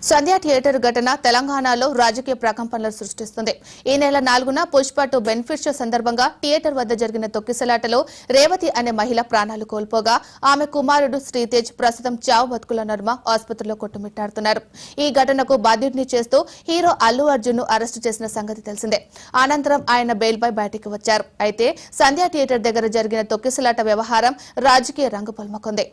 సంధ్య theatre ఘటన తెలంగాణలో రాజకీయ ప్రకంపనలు సృష్టిస్తుంది. ఈ నెల 4న పుష్ప 2 బెనిఫిట్ షో సందర్భంగా థియేటర్ వద్ద జరిగిన తొక్కిసలాటలో రేవతి అనే మహిళ ప్రాణాలు కోల్పోగా ఆమె కుమారుడు శ్రీతేజ్ ప్రస్తుతం చావు బతుకుల నడుమ ఆసుపత్రిలో కొట్టుమిట్టాడుతున్నారు. ఈ ఘటనకు బాధ్యుడిని చేస్తూ హీరో అల్లు అర్జున్ ను అరెస్టు చేసిన సంగతి తెలిసిందే. అనంతరం ఆయన బెయిల్పై బయటికి వచ్చారు. అయితే సంధ్య థియేటర్ దగ్గర జరిగిన తొక్కిసలాట వ్యవహారం రాజకీయ రంగు పొలమకుంది.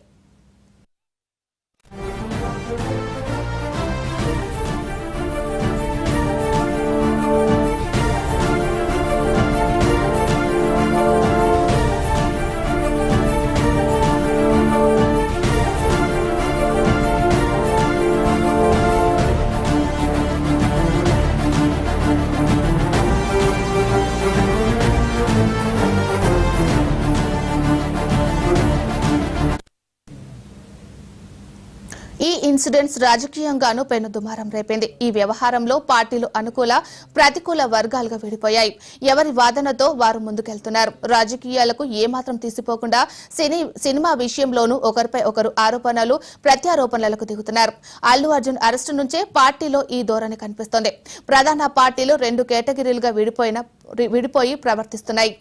ఈ ఇన్సిడెంట్స్ రాజకీయంగానూ పెనుదుమారం రేపింది. ఈ వ్యవహారంలో పార్టీలు అనుకూల, ప్రతికూల వర్గాలుగా విడిపోయాయి. ఎవరి వాదనతో వారు ముందుకెళ్తున్నారు. రాజకీయాలకు ఏమాత్రం తీసిపోకుండా సినిమా విషయంలోనూ ఒకరిపై ఒకరు ఆరోపణలు, ప్రత్యారోపణలకు దిగుతున్నారు. అల్లు అర్జున్ అరెస్టు నుంచే పార్టీలో ఈ ధోరణి కనిపిస్తోంది. ప్రధాన పార్టీలు 2 కేటగిరీలుగా విడిపోయి ప్రవర్తిస్తున్నాయి.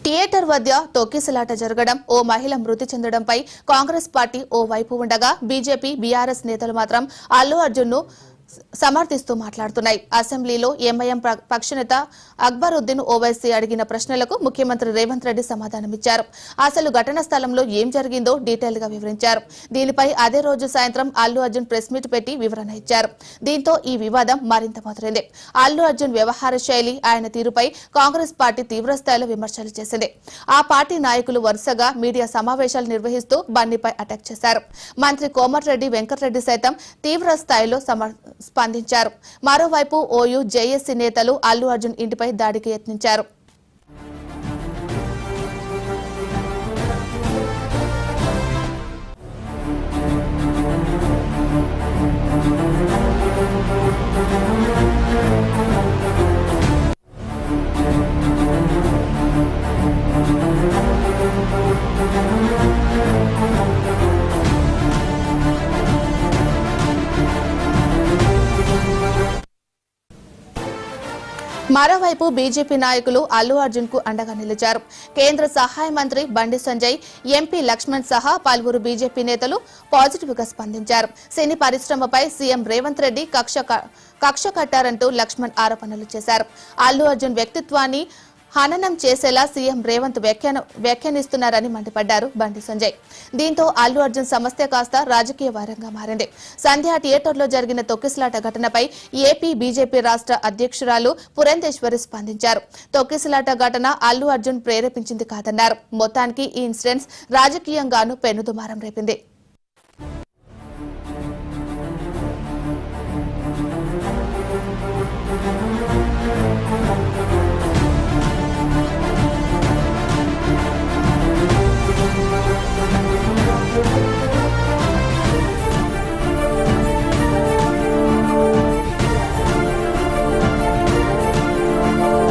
థియేటర్ వద్ద తొక్కిసలాట జరగడం, ఓ మహిళ మృతి చెందడంపై కాంగ్రెస్ పార్టీ ఓ వైపు ఉండగా బీజేపీ, బీఆర్ఎస్ నేతలు మాత్రం అల్లు అర్జున్ ను సమర్థిస్తూ మాట్లాడుతున్నాయి. అసెంబ్లీలో ఎంఐఎం పక్షనేత అక్బరుద్దీన్ ఓవైసీ అడిగిన ప్రశ్నలకు ముఖ్యమంత్రి రేవంత్ రెడ్డి సమాధానమిచ్చారు. అసలు ఘటన స్థలంలో ఏం జరిగిందో డీటెయిల్ గా వివరించారు. దీనిపై అదే రోజు సాయంత్రం అల్లు అర్జున్ ప్రెస్ మీట్ పెట్టి వివరణ ఇచ్చారు. దీంతో ఈ వివాదం మరింత ముదిరింది. అల్లు అర్జున్ వ్యవహార శైలి, ఆయన తీరుపై కాంగ్రెస్ పార్టీ తీవ్రస్థాయిలో విమర్శలు చేసింది. ఆ పార్టీ నాయకులు వరుసగా మీడియా సమావేశాలు నిర్వహిస్తూ బన్నీపై అటాక్ చేశారు. మంత్రి కోమటిరెడ్డి వెంకటరెడ్డి సైతం తీవ్ర స్థాయిలో స్పందించారు. మరోవైపు ఓయూ, జేఏసీ నేతలు అల్లు అర్జున్ ఇంటిపై దాడికి యత్నించారు. మరోవైపు బీజేపీ నాయకులు అల్లు అర్జున్ కు అండగా నిలిచారు. కేంద్ర సహాయ మంత్రి బండి సంజయ్, ఎంపీ లక్ష్మణ్ సహా పలువురు బీజేపీ నేతలు పాజిటివ్ గా స్పందించారు. సినీ పరిశ్రమపై సీఎం రేవంత్ రెడ్డి కక్ష కట్టారంటూ లక్ష్మణ్ ఆరోపణలు చేశారు. అల్లు అర్జున్ వ్యక్తిత్వాన్ని హననం చేసేలా సీఎం రేవంత్ వ్యాఖ్యానిస్తున్నారని మండిపడ్డారు బండి సంజయ్. దీంతో అల్లు అర్జున్ సమస్య కాస్త రాజకీయ వారంగా మారింది. సంధ్య థియేటర్లో జరిగిన తొక్కిసలాట ఘటనపై ఏపీ బీజేపీ రాష్ట్ర అధ్యక్షురాలు పురంధేశ్వరి స్పందించారు. తొక్కిసలాట ఘటన అల్లు అర్జున్ ప్రేరేపించింది కాదన్నారు. మొత్తానికి ఈ ఇన్సిడెంట్స్ రాజకీయంగానూ పెనుదుమారం రేపింది.